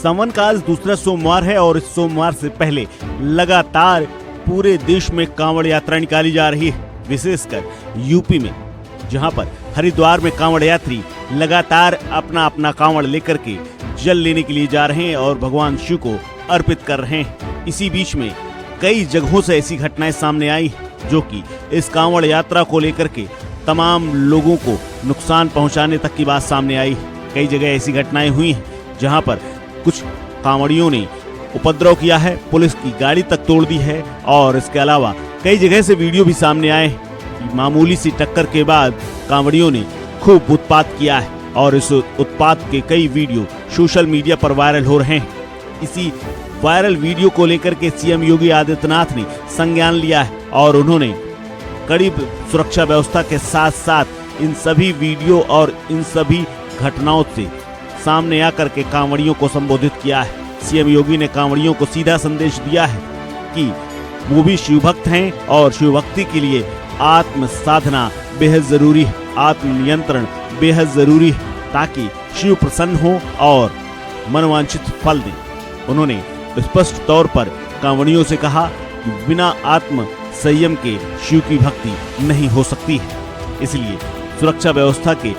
सावन का आज दूसरा सोमवार है और इस सोमवार से पहले लगातार पूरे देश में कांवड़ यात्रा निकाली जा रही है, विशेषकर यूपी में, जहां पर हरिद्वार में कांवड़ यात्री लगातार अपना अपना कांवड़ लेकर के जल लेने के लिए जा रहे हैं और भगवान शिव को अर्पित कर रहे हैं। इसी बीच में कई जगहों से ऐसी घटनाएं सामने आई जो कि इस कांवड़ यात्रा को लेकर के तमाम लोगों को नुकसान पहुंचाने तक की बात सामने आई। कई जगह ऐसी घटनाएं हुई हैं जहां पर कुछ कांवड़ियों ने उपद्रव किया है, पुलिस की गाड़ी तक तोड़ दी है और इसके अलावा कई जगह से वीडियो भी सामने आए कि मामूली सी टक्कर के बाद कांवड़ियों ने खूब उत्पात किया है और इस उत्पात के कई वीडियो सोशल मीडिया पर वायरल हो रहे हैं। इसी वायरल वीडियो को लेकर के सीएम योगी आदित्यनाथ ने संज्ञान लिया है और उन्होंने कड़ी सुरक्षा व्यवस्था के साथ साथ इन सभी वीडियो और इन सभी घटनाओं से सामने आकर के कांवड़ियों को संबोधित किया है। सीएम योगी ने कांवड़ियों को सीधा संदेश दिया है कि वो भी शिव भक्त हैं और शिव भक्ति के लिए आत्म साधना बेहद जरूरी है, आत्म नियंत्रण बेहद जरूरी है, ताकि शिव प्रसन्न हो और मनवांछित फल दें। उन्होंने स्पष्ट तौर पर कांवड़ियों से कहा कि बिना आत्म संयम के शिव की भक्ति नहीं हो सकती है, इसलिए सुरक्षा व्यवस्था के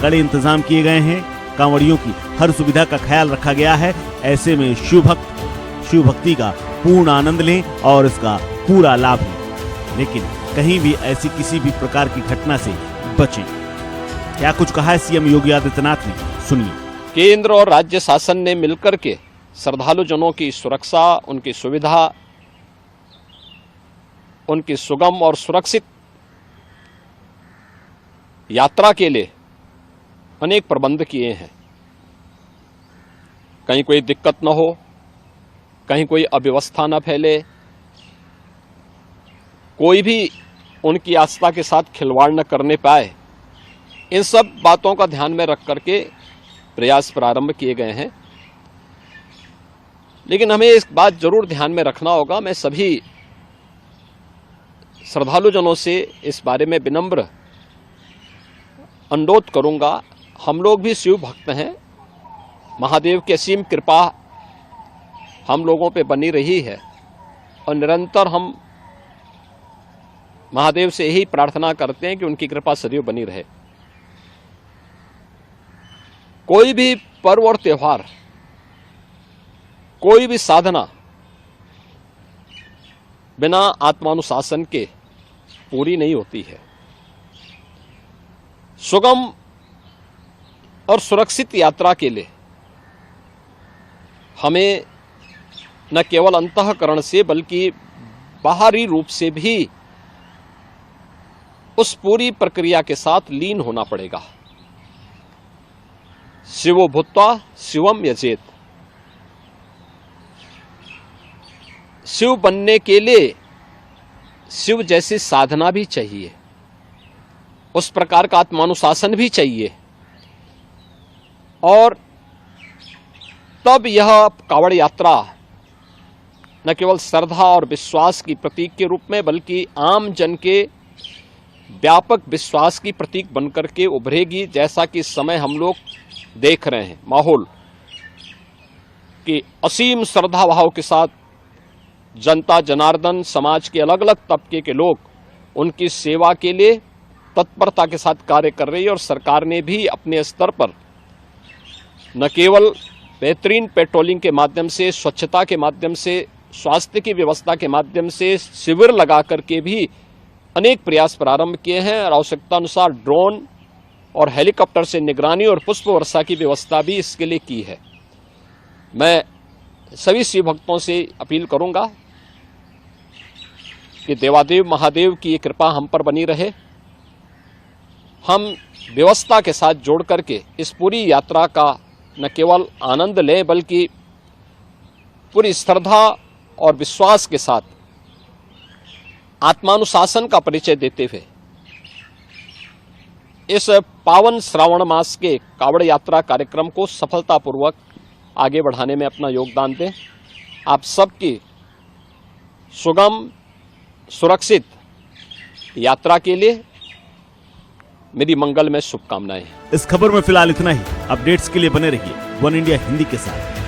कड़े इंतजाम किए गए हैं। कांवड़ियों की हर सुविधा का ख्याल रखा गया है। ऐसे में शिव भक्ति का पूर्ण आनंद लें और इसका पूरा लाभ लें, लेकिन कहीं भी ऐसी किसी भी प्रकार की घटना से बचें। क्या कुछ कहा है सीएम योगी आदित्यनाथ ने, सुनिए। केंद्र और राज्य शासन ने मिलकर के श्रद्धालु जनों की सुरक्षा, उनकी सुविधा, उनकी सुगम और सुरक्षित यात्रा के लिए अनेक प्रबंध किए हैं। कहीं कोई दिक्कत न हो, कहीं कोई अव्यवस्था न फैले, कोई भी उनकी आस्था के साथ खिलवाड़ न करने पाए, इन सब बातों का ध्यान में रख करके प्रयास प्रारंभ किए गए हैं। लेकिन हमें इस बात जरूर ध्यान में रखना होगा, मैं सभी श्रद्धालु जनों से इस बारे में विनम्र अनुरोध करूंगा। हम लोग भी शिव भक्त हैं, महादेव की असीम कृपा हम लोगों पे बनी रही है और निरंतर हम महादेव से यही प्रार्थना करते हैं कि उनकी कृपा सदैव बनी रहे। कोई भी पर्व और त्योहार, कोई भी साधना बिना आत्मानुशासन के पूरी नहीं होती है। सुगम और सुरक्षित यात्रा के लिए हमें न केवल अंतःकरण से बल्कि बाहरी रूप से भी उस पूरी प्रक्रिया के साथ लीन होना पड़ेगा। शिवो भूत्वा शिवम यजेत। शिव बनने के लिए शिव जैसी साधना भी चाहिए, उस प्रकार का आत्मानुशासन भी चाहिए और तब यह कांवड़ यात्रा न केवल श्रद्धा और विश्वास की प्रतीक के रूप में बल्कि आम जन के व्यापक विश्वास की प्रतीक बनकर के उभरेगी। जैसा कि इस समय हम लोग देख रहे हैं माहौल कि असीम श्रद्धा भाव के साथ जनता जनार्दन समाज के अलग अलग तबके के लोग उनकी सेवा के लिए तत्परता के साथ कार्य कर रही है और सरकार ने भी अपने स्तर पर न केवल बेहतरीन पेट्रोलिंग के माध्यम से, स्वच्छता के माध्यम से, स्वास्थ्य की व्यवस्था के माध्यम से शिविर लगा करके भी अनेक प्रयास प्रारंभ किए हैं और आवश्यकता अनुसार ड्रोन और हेलीकॉप्टर से निगरानी और पुष्प वर्षा की व्यवस्था भी इसके लिए की है। मैं सभी शिव भक्तों से अपील करूंगा कि देवादेव महादेव की ये कृपा हम पर बनी रहे। हम व्यवस्था के साथ जोड़ करके इस पूरी यात्रा का न केवल आनंद लें बल्कि पूरी श्रद्धा और विश्वास के साथ आत्मानुशासन का परिचय देते हुए इस पावन श्रावण मास के कांवड़ यात्रा कार्यक्रम को सफलतापूर्वक आगे बढ़ाने में अपना योगदान दें। आप सबकी सुगम सुरक्षित यात्रा के लिए मेरी मंगलमय शुभकामनाएं हैं। इस खबर में फिलहाल इतना ही। अपडेट्स के लिए बने रहिए वन इंडिया हिंदी के साथ।